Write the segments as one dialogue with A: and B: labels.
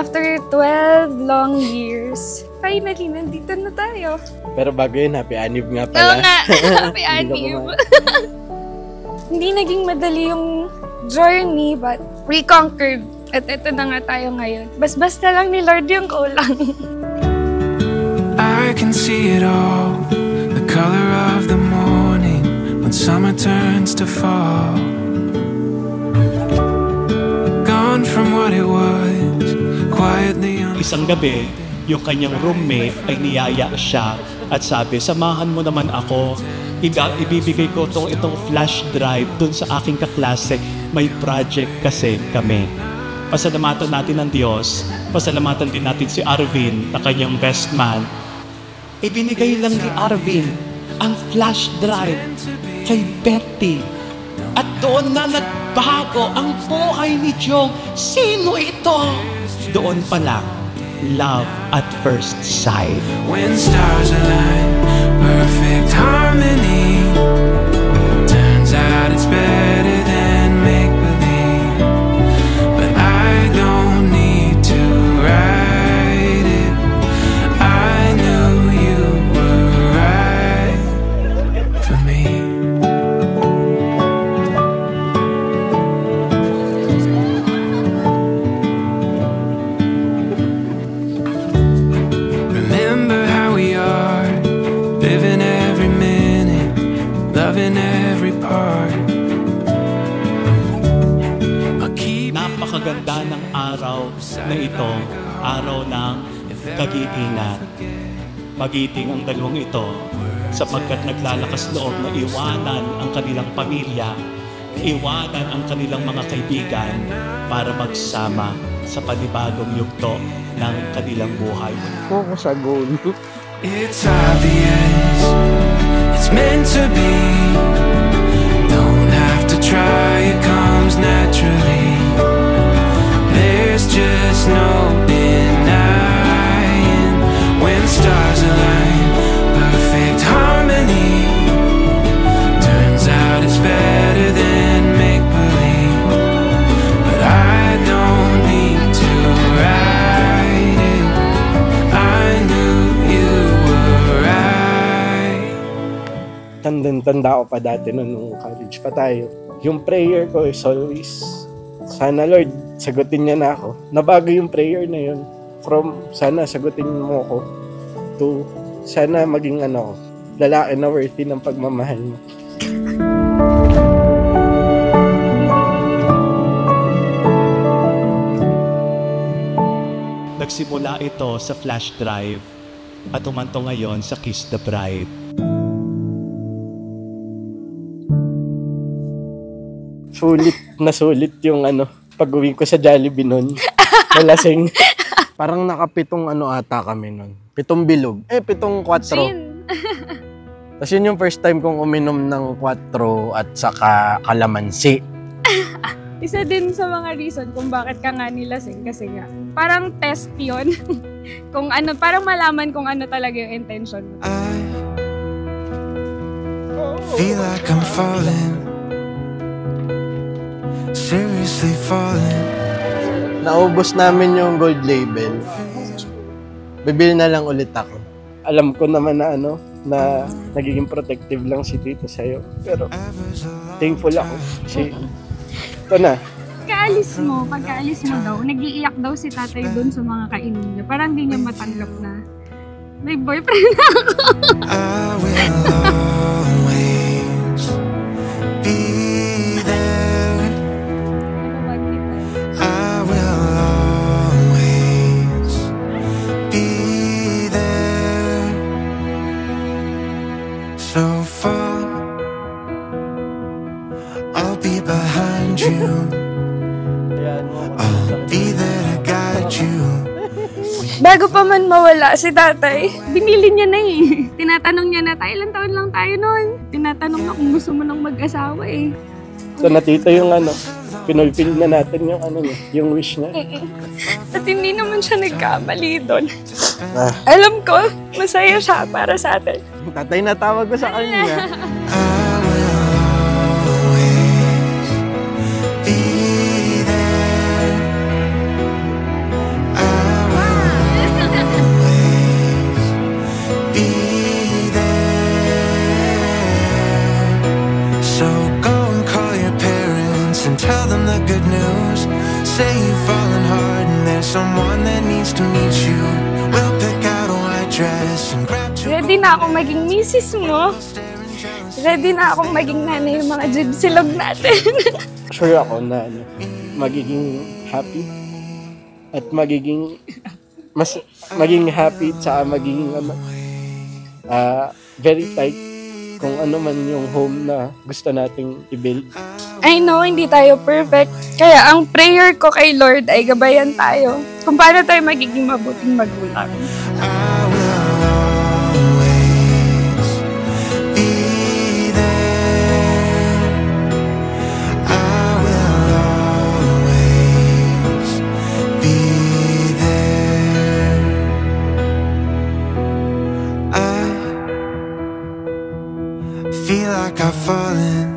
A: After 12 long years, finally, nandito na tayo.
B: Pero bago yun, happy anniv nga pala.
A: Oo nga, happy anniv. Hindi naging madali yung journey, but we conquered. At ito na nga tayo ngayon. Basta lang ni Lord yung kulang.
C: I can see it all, the color of the morning when summer turns to fall. Gone from what it was, quietly on...
D: Isang gabi, yung kanyang roommate ay niyaya siya at sabi, samahan mo naman ako. Ibibigay ko itong flash drive dun sa aking kaklase. May project kasi kami. Pasalamatan natin ng Diyos. Pasalamatan din natin si Arvin na kanyang best man. Ibinigay lang ni Arvin ang flash drive kay Betty. At doon na nagbago ang buhay ni Jong. Sino ito? Doon pa lang, love at first sight.
C: When stars align, perfect harmony. Turns out it's better than make-believe. But I don't need to write it. I knew you were right for me. Remember how we are, living every minute, loving every part.
D: Napakaganda ng araw na ito, araw ng kagitingan. Magiting ang dalawang ito sapagkat naglalakas loob na iwanan ang kanilang pamilya, iwanan ang kanilang mga kaibigan para magsama sa panibagong yugto ng kanilang buhay.
B: Ako sa goal.
C: It's obvious, it's meant to be. Don't have to try, it comes naturally. There's just no denying when stars align, perfect harmony. Turns out it's better than make-believe. But I don't need to write it. I knew you were right.
B: Tanda ko pa dati nung college pa tayo. Yung prayer ko is always, sana Lord, sagutin niya na ako. Nabago yung prayer na yun. From, sana sagutin mo ako, to, sana maging lalaki na worthy ng pagmamahal mo.
D: Nagsimula ito sa flash drive at umanto ngayon sa Kiss the Bride.
B: Sulit yung pag-uwi ko sa Jollibee nun. Malasing. Parang nakapitong ata kami nun. 7 bilog. 7 4. Tapos yun yung first time kong uminom ng 4 at saka kalamansi.
A: Isa din sa mga reason kung bakit ka nga nilasing kasi nga parang test yun. Kung parang malaman kung ano talaga yung intention mo.
C: I feel like I'm falling, seriously falling.
B: Naubos namin yung gold label. Bibili na lang ulit ako. Alam ko naman na na nagiging protective lang si Tito sa'yo. Pero thankful ako kasi ito na.
A: Pagkaalis mo daw, nag-iiyak daw si tatay doon sa mga kainan niya. Parang hindi niya matanggap na may boyfriend na ako.
C: I will always be there. I will always be there. So far, I'll be behind you. I'll be there to guide you.
A: Bago pa man mawala si tatay, binili niya na eh. Tinatanong niya na tayo, ilang taon lang tayo noon. Tinatanong na kung gusto mo nang mag-asawa eh.
B: So natito yung pinulfill na natin yung yung wish niya.
A: At hindi naman siya nagkamali doon. Alam ko, masaya siya para sa atin.
B: Tatay na tawag ko sa kanya.
C: I someone that needs to meet you. We'll pick out a white dress and grab two.
A: Ready na akong maging misis mo. Ready na akong maging nanay ng mga jibsilog natin.
B: Sure ako na magiging happy at magiging happy tsaka magiging very tight kung ano man yung home na gusto nating i-build.
A: I know, hindi tayo perfect. Kaya ang prayer ko kay Lord ay gabayan tayo kung paano tayo magiging mabuting magulang.
C: I will always be there. I will always be there. I feel like I've fallen,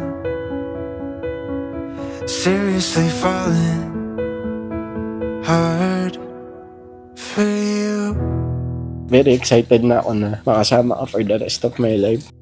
C: seriously fallen hard for you.
B: Very excited na ako na makasama ka for the rest of my life.